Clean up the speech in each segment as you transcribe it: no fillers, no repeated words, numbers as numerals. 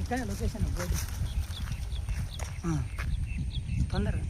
ఇక్కడ location board తొందరగా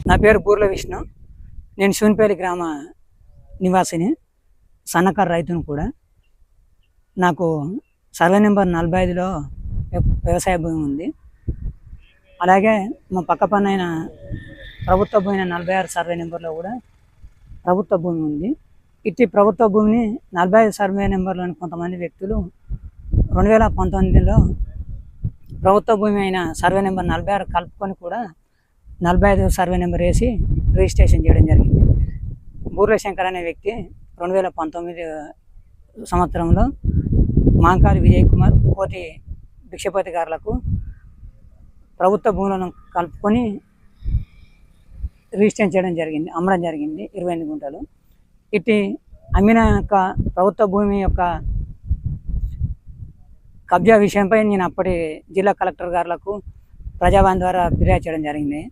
నా పేరు బూర్ల విష్ణు. నేను శివన్పల్లి గ్రామ నివాసిని, సన్నకారు రైతును కూడా. నాకు సర్వే నెంబర్ 45లో వ్యవసాయ భూమి ఉంది. అలాగే మా పక్క పన్నైన ప్రభుత్వ భూమి 46 సర్వే నెంబర్లో కూడా ప్రభుత్వ భూమి ఉంది. ఇట్టి ప్రభుత్వ భూమిని 45 సర్వే నెంబర్లోని కొంతమంది వ్యక్తులు 2019లో ప్రభుత్వ భూమి అయిన సర్వే నెంబర్ 46 కలుపుకొని కూడా 45 సర్వే నెంబర్ వేసి రిజిస్ట్రేషన్ చేయడం జరిగింది. బూర్ల శంకర్ అనే వ్యక్తి 2019 సంవత్సరంలో మాంకారి విజయ్ కుమార్, కోటి భిక్షపతి గారులకు ప్రభుత్వ భూములను కలుపుకొని రిజిస్ట్రేషన్ చేయడం జరిగింది, అమ్మడం జరిగింది 28 గుంటలు. ఇట్టి అమ్మిన యొక్క ప్రభుత్వ భూమి యొక్క కబ్జా విషయంపై నేను అప్పటి జిల్లా కలెక్టర్ గారులకు ప్రజావాణి ద్వారా ఫిర్యాదు చేయడం జరిగింది.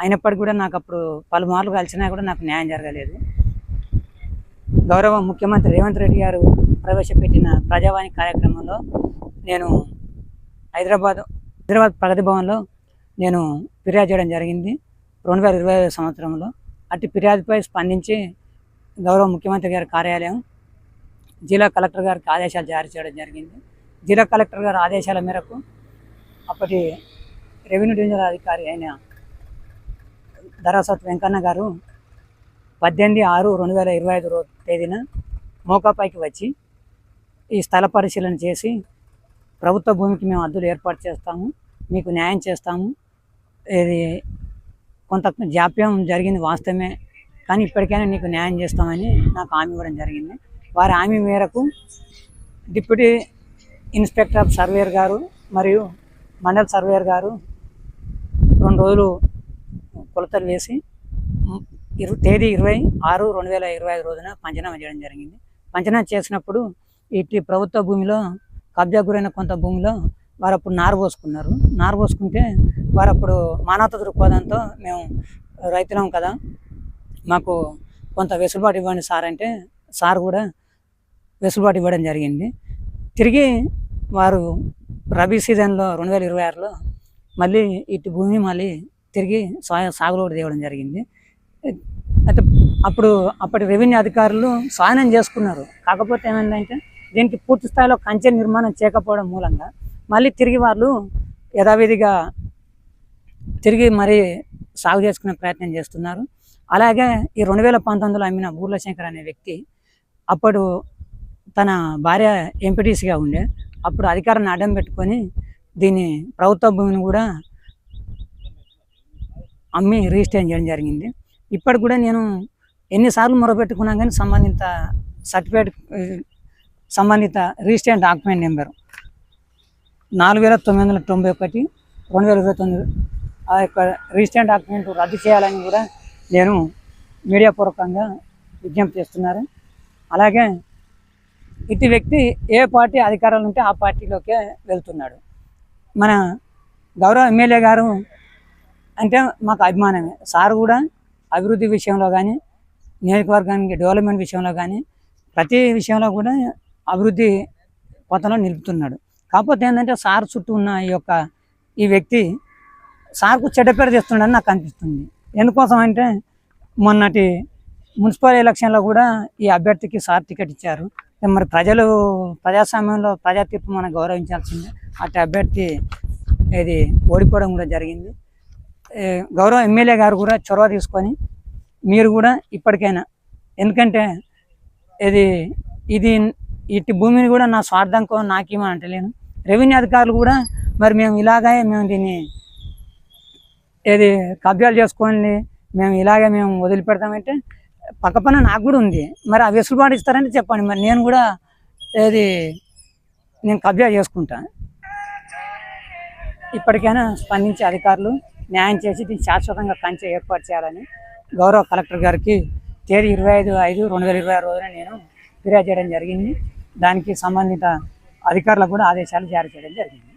అయినప్పటికీ కూడా నాకు అప్పుడు పలుమార్లు కలిసినా కూడా నాకు న్యాయం జరగలేదు. గౌరవ ముఖ్యమంత్రి రేవంత్ రెడ్డి గారు ప్రవేశపెట్టిన ప్రజావాణి కార్యక్రమంలో నేను హైదరాబాద్ ప్రగతి భవన్లో నేను ఫిర్యాదు చేయడం జరిగింది 2025 సంవత్సరంలో. అట్టి ఫిర్యాదుపై స్పందించి గౌరవ ముఖ్యమంత్రి గారి కార్యాలయం జిల్లా కలెక్టర్ గారికి ఆదేశాలు జారీ చేయడం జరిగింది. జిల్లా కలెక్టర్ గారి ఆదేశాల మేరకు అప్పటి రెవెన్యూ డివిజనల్ అధికారి అయిన ధరాసత్ వెంకన్న గారు 18/6/2025 తేదీన మోకాపైకి వచ్చి ఈ స్థల పరిశీలన చేసి ప్రభుత్వ భూమికి మేము హద్దులు ఏర్పాటు చేస్తాము, మీకు న్యాయం చేస్తాము, ఇది కొంత జాప్యం జరిగింది వాస్తవమే, కానీ ఇప్పటికైనా నీకు న్యాయం చేస్తామని నాకు హామీ ఇవ్వడం జరిగింది. వారి హామీ మేరకు డిప్యూటీ ఇన్స్పెక్టర్ ఆఫ్ సర్వేయర్ గారు మరియు మండల సర్వేయర్ గారు 2 రోజులు కొలతలు వేసి తేదీ 26/6/2025 రోజున పంచనామా చేయడం జరిగింది. పంచనామా చేసినప్పుడు ఇటు ప్రభుత్వ భూమిలో కబ్జా గురైన కొంత భూమిలో వారు అప్పుడు నారు పోసుకుంటే వారు అప్పుడు మానవతా దృక్పథంతో మేము రైతులం కదా, మాకు కొంత వెసులుబాటు ఇవ్వండి సార్ అంటే సార్ కూడా వెసులుబాటు ఇవ్వడం జరిగింది. తిరిగి వారు రబీ సీజన్లో 2026లో మళ్ళీ ఇటు భూమి మళ్ళీ తిరిగి సాగులో తేవడం జరిగింది. అయితే అప్పటి రెవెన్యూ అధికారులు స్వాధీనం చేసుకున్నారు. కాకపోతే ఏమైందంటే దీనికి పూర్తి స్థాయిలో కంచె నిర్మాణం చేయకపోవడం మూలంగా మళ్ళీ తిరిగి వాళ్ళు యథావిధిగా తిరిగి మరీ సాగు చేసుకునే ప్రయత్నం చేస్తున్నారు. అలాగే ఈ 2019లో అమ్మిన బూర్ల శంకర్ అనే వ్యక్తి అప్పుడు తన భార్య ఎంపీటీసీగా ఉండే, అప్పుడు అధికారాన్ని అడ్డం పెట్టుకొని దీన్ని ప్రభుత్వ భూమిని కూడా అమ్మి రిజిస్ట్రేషన్ చేయడం జరిగింది. ఇప్పటికి కూడా నేను ఎన్నిసార్లు మొరపెట్టుకున్నా కానీ సంబంధిత రిజిస్ట్రేషన్ డాక్యుమెంట్ నెంబర్ 4991/2029 ఆ యొక్క రిజిస్ట్రేషన్ డాక్యుమెంట్ రద్దు చేయాలని కూడా నేను మీడియా పూర్వకంగా విజ్ఞప్తి చేస్తున్నారు. అలాగే ఇటు వ్యక్తి ఏ పార్టీ అధికారాలు ఉంటే ఆ పార్టీలోకే వెళ్తున్నాడు. మన గౌరవ ఎమ్మెల్యే గారు అంటే మాకు అభిమానమే. సార్ కూడా అభివృద్ధి విషయంలో కానీ నియోజకవర్గానికి డెవలప్మెంట్ విషయంలో కానీ ప్రతి విషయంలో కూడా అభివృద్ధి పథంలో నిలుపుతున్నాడు. కాకపోతే ఏంటంటే సార్ చుట్టూ ఉన్న ఈ వ్యక్తి సార్కు చెడ్డ పేరు తెస్తున్నాడని నాకు అనిపిస్తుంది. ఎందుకోసం అంటే మొన్నటి మున్సిపల్ ఎలక్షన్లో కూడా ఈ అభ్యర్థికి సార్ టికెట్ ఇచ్చారు. మరి ప్రజాస్వామ్యంలో ప్రజా తీర్పు మనం గౌరవించాల్సిందే. అటు అభ్యర్థి ఇది ఓడిపోవడం కూడా జరిగింది. గౌరవ ఎమ్మెల్యే గారు కూడా చొరవ తీసుకొని మీరు కూడా ఇప్పటికైనా, ఎందుకంటే ఇది ఇటు భూమిని కూడా నా స్వార్థంకో నాకేమని అంటలేను. రెవెన్యూ అధికారులు కూడా మరి మేము దీన్ని ఏది కబ్జాలు చేసుకొని మేము ఇలాగే మేము వదిలిపెడతామంటే పక్క పైన నాకు కూడా ఉంది, మరి ఆ వెసులుబాటు ఇస్తారంటే చెప్పండి, మరి నేను కూడా ఏది నేను కబ్జా చేసుకుంటా. ఇప్పటికైనా స్పందించే అధికారులు న్యాయం చేసి దీన్ని శాశ్వతంగా కంచె ఏర్పాటు చేయాలని గౌరవ కలెక్టర్ గారికి తేదీ 25/5/2026 రోజున నేను ఫిర్యాదు చేయడం జరిగింది. దానికి సంబంధిత అధికారులకు కూడా ఆదేశాలు జారీ చేయడం జరిగింది.